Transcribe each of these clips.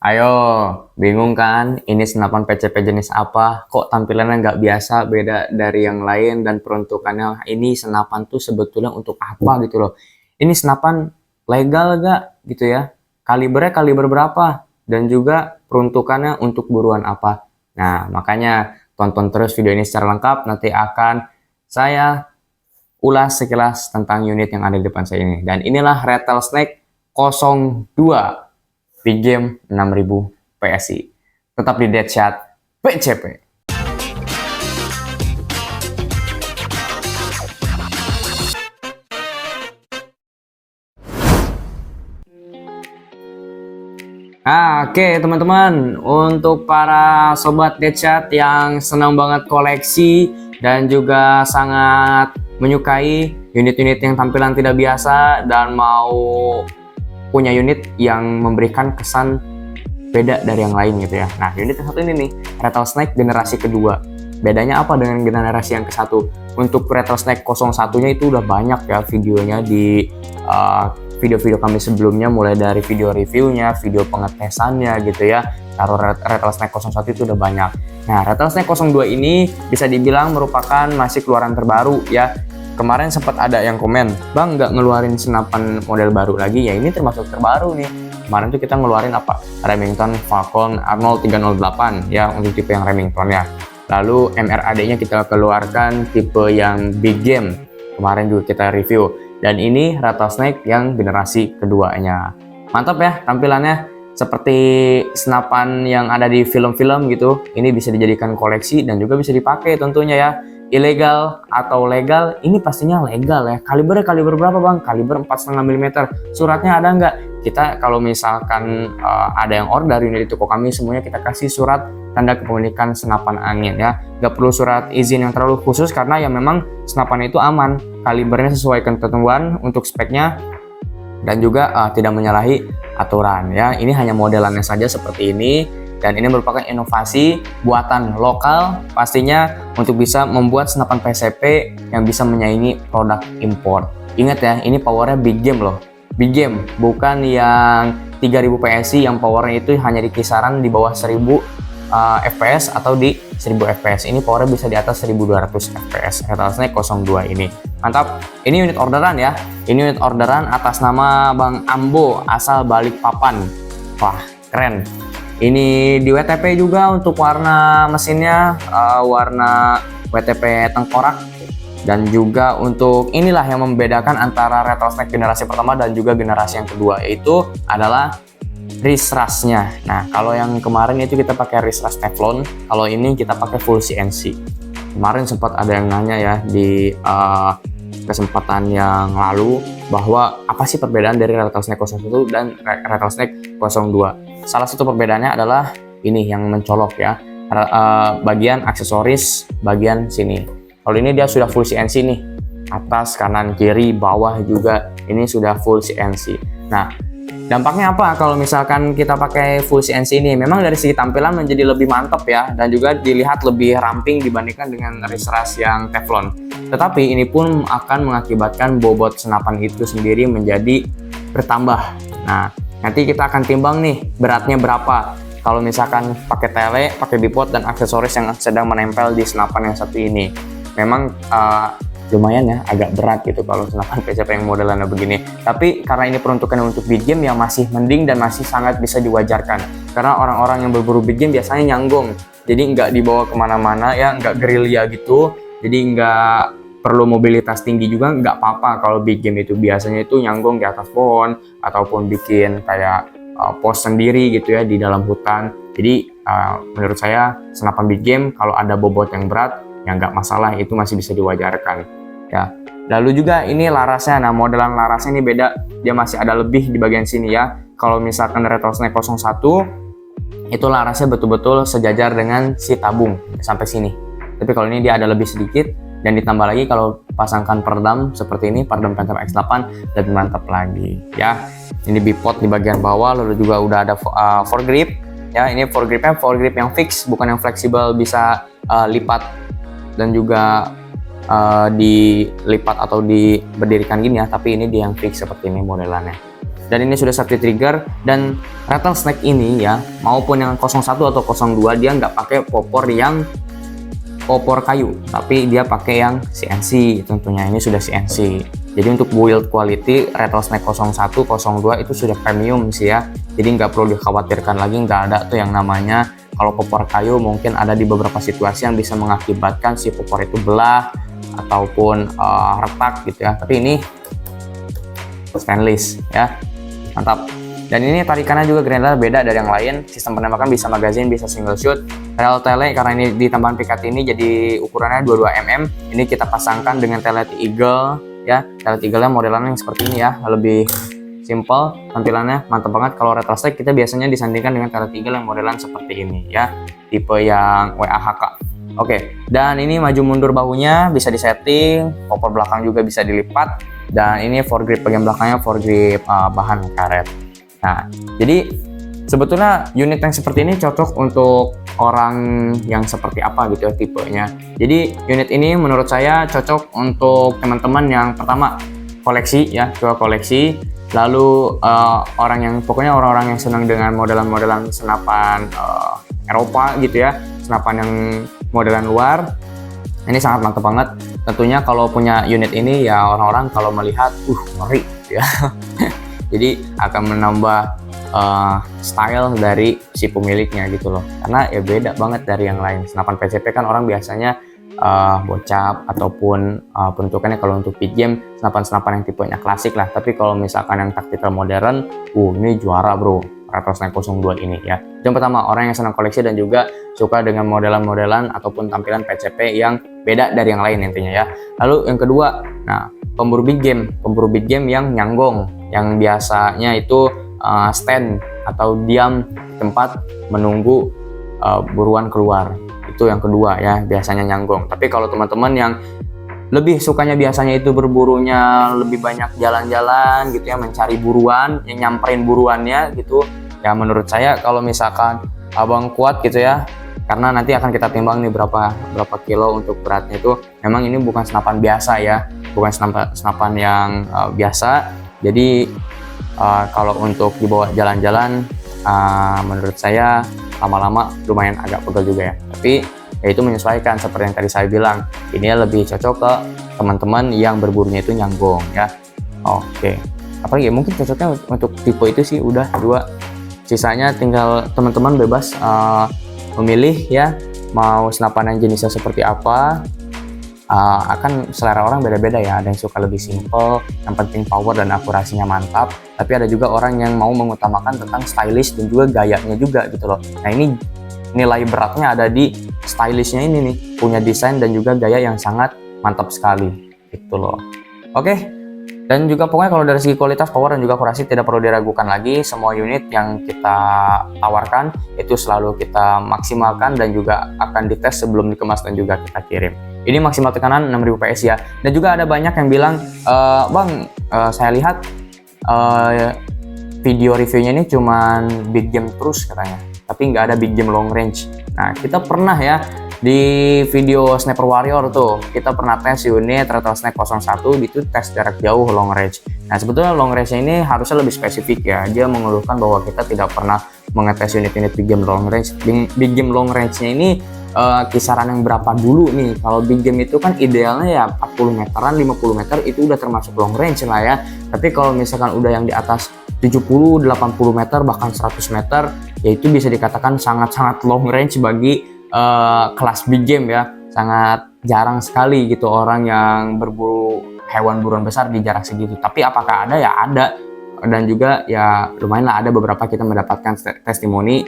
Ayo, bingung kan? Ini senapan PCP jenis apa? Kok tampilannya nggak biasa, beda dari yang lain dan peruntukannya? Ini senapan tuh sebetulnya untuk apa gitu loh? Ini senapan legal nggak gitu ya? Kalibernya kaliber berapa? Dan juga peruntukannya untuk buruan apa? Nah, makanya tonton terus video ini secara lengkap. Nanti akan saya ulas sekilas tentang unit yang ada di depan saya ini. Dan inilah Rattlesnake 02. Big Game 6000 PSI. Tetap di Deadshot PCP. Oke teman-teman, untuk para sobat Deadshot yang senang banget koleksi dan juga sangat menyukai unit-unit yang tampilan tidak biasa dan mau punya unit yang memberikan kesan beda dari yang lain gitu ya. Nah, unit yang satu ini nih, Rattlesnake generasi kedua. Bedanya apa dengan generasi yang ke satu? Untuk Rattlesnake 01-nya itu udah banyak ya videonya di video-video kami sebelumnya, mulai dari video reviewnya, video pengetesannya gitu ya. Taruh Rattlesnake 01 itu udah banyak. Nah, Rattlesnake 02 ini bisa dibilang merupakan masih keluaran terbaru ya. Kemarin sempat ada yang komen, Bang nggak ngeluarin senapan model baru lagi, ya ini termasuk terbaru nih. Kemarin tuh kita ngeluarin apa? Remington Falcon Arnold 308 ya, untuk tipe yang Remington ya. Lalu MRAD-nya kita keluarkan tipe yang Big Game, kemarin juga kita review. Dan ini Rattlesnake yang generasi keduanya. Mantap ya tampilannya, seperti senapan yang ada di film-film gitu. Ini bisa dijadikan koleksi dan juga bisa dipakai tentunya ya. Ilegal atau legal, ini pastinya legal ya. Kalibernya kaliber berapa bang? Kaliber 4,5 mm. Suratnya ada nggak? Kita kalau misalkan ada yang order unit di toko kami, semuanya kita kasih surat tanda kepemilikan senapan angin ya. Nggak perlu surat izin yang terlalu khusus karena ya memang senapan itu aman. Kalibernya sesuai ketentuan untuk speknya dan juga tidak menyalahi aturan ya. Ini hanya modelannya saja seperti ini. Dan ini merupakan inovasi buatan lokal pastinya untuk bisa membuat senapan PCP yang bisa menyaingi produk impor. Ingat ya, ini powernya Big Game loh. Big Game, bukan yang 3000 PSI yang powernya itu hanya di kisaran di bawah 1000 FPS atau di 1000 FPS. Ini powernya bisa di atas 1200 FPS. Rattlesnake 02 ini. Mantap. Ini unit orderan ya. Ini unit orderan atas nama Bang Ambo asal Balikpapan. Wah, keren. Ini di WTP juga untuk warna mesinnya, warna WTP tengkorak. Dan juga untuk inilah yang membedakan antara Rattlesnake generasi pertama dan juga generasi yang kedua, yaitu adalah wrist rustnya. Nah, kalau yang kemarin itu kita pakai wrist rust Teflon, kalau ini kita pakai full CNC. Kemarin sempat ada yang nanya ya di kesempatan yang lalu bahwa apa sih perbedaan dari Rattlesnake 01 dan Rattlesnake 02. Salah satu perbedaannya adalah ini yang mencolok ya, bagian aksesoris bagian sini. Kalau ini dia sudah full CNC nih, atas, kanan, kiri, bawah juga ini sudah full CNC. Nah, dampaknya apa kalau misalkan kita pakai full CNC ini? Memang dari segi tampilan menjadi lebih mantap ya, dan juga dilihat lebih ramping dibandingkan dengan wrist rust yang Teflon. Tetapi ini pun akan mengakibatkan bobot senapan itu sendiri menjadi bertambah. Nah, nanti kita akan timbang nih beratnya berapa. Kalau misalkan pakai tele, pakai bipod dan aksesoris yang sedang menempel di senapan yang satu ini. Memang lumayan ya, agak berat gitu kalau senapan PCP yang modelannya begini. Tapi karena ini peruntukannya untuk big game yang masih mending dan masih sangat bisa diwajarkan. Karena orang-orang yang berburu big game biasanya nyanggung. Jadi nggak dibawa kemana-mana ya, nggak gerilya gitu. Jadi nggak perlu mobilitas tinggi juga, nggak apa-apa kalau big game itu. Biasanya itu nyanggung di atas pohon ataupun bikin kayak pos sendiri gitu ya di dalam hutan. Jadi menurut saya senapan big game kalau ada bobot yang berat ya nggak masalah, itu masih bisa diwajarkan ya. Lalu juga ini larasnya. Nah, modelan larasnya ini beda, dia masih ada lebih di bagian sini ya. Kalau misalkan Rattlesnake 01 itu larasnya betul-betul sejajar dengan si tabung sampai sini. Tapi kalau ini dia ada lebih sedikit. Dan ditambah lagi kalau pasangkan peredam seperti ini, peredam Phantom X8 lebih mantap lagi ya. Ini bipod di bagian bawah, lalu juga udah ada foregrip ya. Ini foregripnya foregrip yang fix, bukan yang fleksibel bisa lipat dan juga dilipat atau diberdirikan gini ya. Tapi ini dia yang fix seperti ini modelannya. dan ini sudah safety trigger. Dan Rattlesnake ini ya, maupun yang 01 atau 02, dia nggak pakai popor kayu, tapi dia pakai yang CNC tentunya. Ini sudah CNC. Jadi untuk build quality Rattlesnake 01, 02 itu sudah premium sih ya. Jadi nggak perlu dikhawatirkan lagi, nggak ada tuh yang namanya kalau popor kayu. Mungkin ada di beberapa situasi yang bisa mengakibatkan si popor itu belah ataupun retak gitu ya. Tapi ini stainless ya, mantap. Dan ini tarikannya juga granula beda dari yang lain. Sistem penembakan bisa magazine, bisa single shoot. Rel tele karena ini di tambahan pikat ini jadi ukurannya 22 mm. Ini kita pasangkan dengan Telet Eagle ya. Telet Eagle modelannya yang seperti ini ya, lebih simple tampilannya, mantap banget. Kalau Rattlesnake kita biasanya disandingkan dengan Telet Eagle yang modelan seperti ini ya, tipe yang WAHK. Oke, dan ini maju mundur bahunya bisa disetting, popor belakang juga bisa dilipat, dan ini foregrip bagian belakangnya foregrip bahan karet. Nah, jadi sebetulnya unit yang seperti ini cocok untuk orang yang seperti apa gitu ya tipenya. Jadi unit ini menurut saya cocok untuk teman-teman yang pertama koleksi ya, coba koleksi. Lalu pokoknya orang-orang yang senang dengan modelan-modelan senapan Eropa gitu ya, senapan yang modelan luar. Ini sangat mantap banget. Tentunya kalau punya unit ini ya orang-orang kalau melihat ngeri gitu ya. Jadi akan menambah style dari si pemiliknya gitu loh, karena ya beda banget dari yang lain. Senapan PCP kan orang biasanya bocap ataupun bentukannya kalau untuk pit game senapan-senapan yang tipenya klasik lah. Tapi kalau misalkan yang tactical modern, ini juara bro, Rattlesnake 02 ini ya. Yang pertama, orang yang senang koleksi dan juga suka dengan modelan-modelan ataupun tampilan PCP yang beda dari yang lain intinya ya. Lalu yang kedua, nah pemburu big game yang nyanggong, yang biasanya itu stand atau diam di tempat menunggu buruan keluar. Itu yang kedua ya, biasanya nyanggong. Tapi kalau teman-teman yang lebih sukanya biasanya itu berburunya lebih banyak jalan-jalan gitu ya, mencari buruan, yang nyamperin buruannya gitu ya, menurut saya kalau misalkan abang kuat gitu ya, karena nanti akan kita timbang nih berapa kilo untuk beratnya itu. Memang ini bukan senapan biasa ya, bukan senapan yang biasa. Jadi kalau untuk dibawa jalan-jalan menurut saya lama-lama lumayan agak pegel juga ya. Tapi ya itu menyesuaikan seperti yang tadi saya bilang. Ini lebih cocok ke teman-teman yang berburunya itu nyanggong ya. Oke. Apalagi mungkin cocoknya untuk tipe itu sih udah 2. Sisanya tinggal teman-teman bebas memilih ya, mau senapan yang jenisnya seperti apa. Akan selera orang beda-beda ya, ada yang suka lebih simple, yang penting power dan akurasinya mantap. Tapi ada juga orang yang mau mengutamakan tentang stylish dan juga gayanya juga gitu loh. Nah ini nilai beratnya ada di stylishnya ini nih, punya desain dan juga gaya yang sangat mantap sekali gitu loh. Oke. Dan juga pokoknya kalau dari segi kualitas, power dan juga akurasi tidak perlu diragukan lagi. Semua unit yang kita tawarkan itu selalu kita maksimalkan dan juga akan dites sebelum dikemas dan juga kita kirim. Ini maksimal tekanan 6000 PS ya. Dan juga ada banyak yang bilang, Bang, saya lihat video reviewnya ini cuman big game terus katanya, tapi nggak ada big game long range. Nah, kita pernah ya di video Sniper Warrior tuh, kita pernah tes unit Rattlesnake 01, itu tes jarak jauh long range. Nah, sebetulnya long range ini harusnya lebih spesifik ya. Dia mengeluhkan bahwa kita tidak pernah mengetes unit-unit big game long range. Big game long range-nya ini kisaran yang berapa dulu nih? Kalau big game itu kan idealnya ya 40 meteran, 50 meter itu udah termasuk long range lah ya. Tapi kalau misalkan udah yang di atas 70, 80 meter, bahkan 100 meter, ya itu bisa dikatakan sangat-sangat long range bagi kelas big game ya. Sangat jarang sekali gitu orang yang berburu hewan buruan besar di jarak segitu. Tapi apakah ada? Ya ada. Dan juga ya lumayan lah, ada beberapa kita mendapatkan testimoni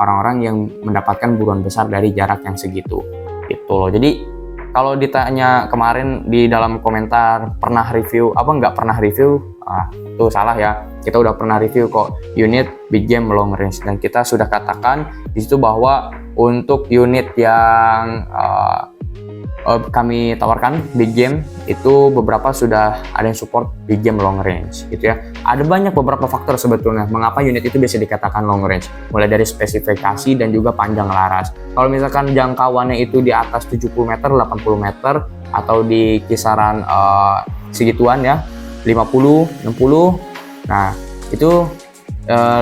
orang-orang yang mendapatkan buruan besar dari jarak yang segitu gitu loh. Jadi kalau ditanya kemarin di dalam komentar pernah review apa nggak pernah review, itu salah ya. Kita udah pernah review kok unit big game long range, dan kita sudah katakan di situ bahwa untuk unit yang kami tawarkan big game itu beberapa sudah ada yang support big game long range gitu ya. Ada banyak beberapa faktor sebetulnya mengapa unit itu bisa dikatakan long range, mulai dari spesifikasi dan juga panjang laras. Kalau misalkan jangkauannya itu di atas 70 meter, 80 meter atau di kisaran segituan ya, 50, 60, Nah, itu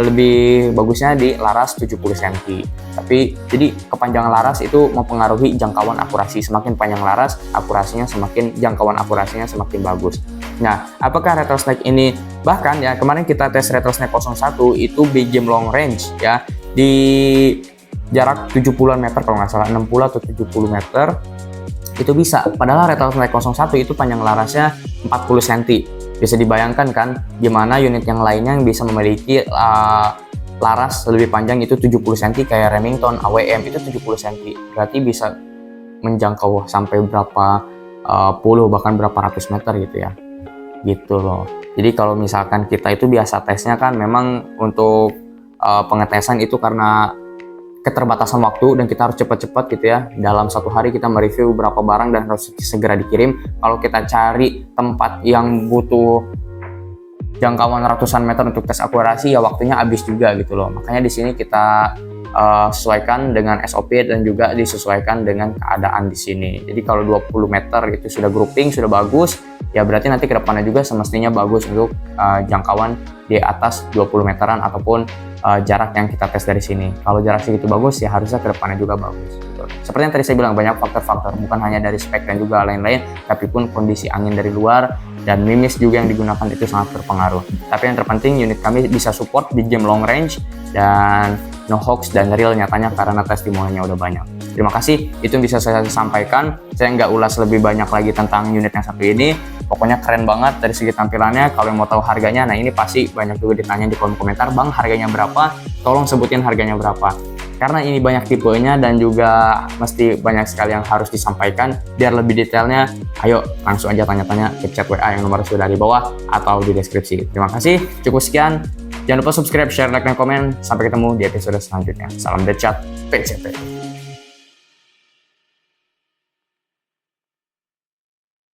lebih bagusnya di laras 70 cm. Tapi jadi kepanjangan laras itu mempengaruhi jangkauan akurasi. Semakin panjang laras, jangkauan akurasinya semakin bagus. Nah, apakah retro snake ini, bahkan ya kemarin kita tes retro snake 01 itu big game long range ya, di jarak 70-an meter kalau nggak salah, 60 atau 70 meter itu bisa. Padahal retro snake 01 itu panjang larasnya 40 cm. Bisa dibayangkan kan gimana unit yang lainnya yang bisa memiliki laras lebih panjang itu 70 cm kayak Remington, AWM itu 70 cm. Berarti bisa menjangkau sampai berapa puluh bahkan berapa ratus meter gitu ya. Gitu loh. Jadi kalau misalkan kita itu biasa tesnya kan memang untuk pengetesan itu karena keterbatasan waktu dan kita harus cepat-cepat gitu ya. Dalam satu hari kita mereview berapa barang dan harus segera dikirim. Kalau kita cari tempat yang butuh jangkauan ratusan meter untuk tes akurasi ya waktunya habis juga gitu loh. Makanya di sini kita sesuaikan dengan SOP dan juga disesuaikan dengan keadaan di sini. Jadi kalau 20 meter itu sudah grouping, sudah bagus, ya berarti nanti ke depannya juga semestinya bagus untuk jangkauan di atas 20 meteran ataupun jarak yang kita tes dari sini. Kalau jarak segitu bagus ya harusnya ke depannya juga bagus gitu. Seperti yang tadi saya bilang, banyak faktor-faktor, bukan hanya dari spek dan juga lain-lain, tapi pun kondisi angin dari luar dan mimis juga yang digunakan itu sangat berpengaruh. Tapi yang terpenting unit kami bisa support di game long range dan no hoax dan real nyatanya karena testimoninya udah banyak. Terima kasih, itu yang bisa saya sampaikan. Saya nggak ulas lebih banyak lagi tentang unit yang satu ini. Pokoknya keren banget dari segi tampilannya. Kalau yang mau tahu harganya, nah ini pasti banyak juga ditanya di kolom komentar, Bang harganya berapa? Tolong sebutin harganya berapa. Karena ini banyak tipenya dan juga mesti banyak sekali yang harus disampaikan. Biar lebih detailnya, ayo langsung aja tanya-tanya ke chat WA yang nomor sudah di bawah atau di deskripsi. Terima kasih, cukup sekian. Jangan lupa subscribe, share, like, dan komen. Sampai ketemu di episode selanjutnya. Salam Dead Chat, PCT.